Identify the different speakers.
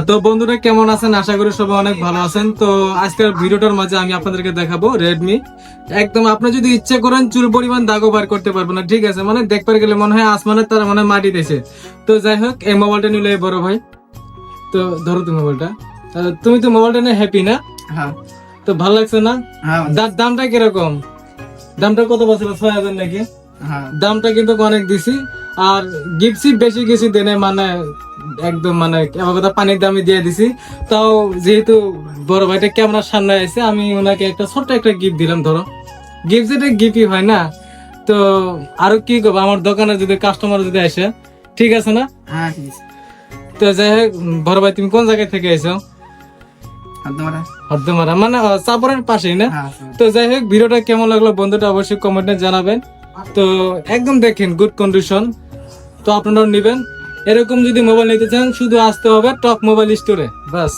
Speaker 1: তো বন্ধুরা কেমন আছেন? আশা করি সবাই অনেক ভালো আছেন। তো আজকের ভিডিওটার মাঝে আমি আপনাদেরকে দেখাবো রেডমি। একদম আপনি যদি ইচ্ছে করেন চুল পরিমাণ দাগও বার করতে পারবেন না, ঠিক আছে? মানে দেখবার গেলে মনে হয় আসমানের তারা মনে হয় মাটি দিয়েছে। তো যাই হোক, এই মোবাইলটা নিলে বড় ভাই, তো ধরো তুমি মোবাইলটা। তুমি তো মোবাইলটা নিয়ে হ্যাপি না?
Speaker 2: হ্যাঁ
Speaker 1: তো ভালো লাগছে না?
Speaker 2: হ্যাঁ
Speaker 1: দামটা কিরকম? দামটা কত বছর? 6,000 নাকি?
Speaker 2: হ্যাঁ
Speaker 1: দামটা কিন্তু অনেক দিছি। আর গিফট বেশি কিছু দেনে, মানে একদম মানে আমার কথা পানির দামে দিয়ে দিছি। তাও যেহেতু বড় ভাইটা ক্যামেরার সামনে আছে, আমি ওনাকে একটা ছোট্ট একটা গিফট দিলাম। ধরো গিফট যেটা গিফটই হয় না। তো আরো কি করবো, আমার দোকানে যদি কাস্টমার যদি আসে, ঠিক আছে না?
Speaker 2: হ্যাঁ ঠিক আছে।
Speaker 1: তো যাই হোক, বড় ভাই তুমি কোন জায়গা থেকে এসো? হরদমারা, মানে চাপড়ের পাশেই না?
Speaker 2: হ্যাঁ
Speaker 1: তো যাই হোক, ভিডিওটা কেমন লাগলো বন্ধুটা অবশ্যই কমেন্টে জানাবেন। তো একদম দেখেন গুড কন্ডিশন, তো আপনারাও নেবেন। এরকম যদি মোবাইল নিতে চান শুধু আসতে হবে টপ মোবাইল স্টোরে, বাস।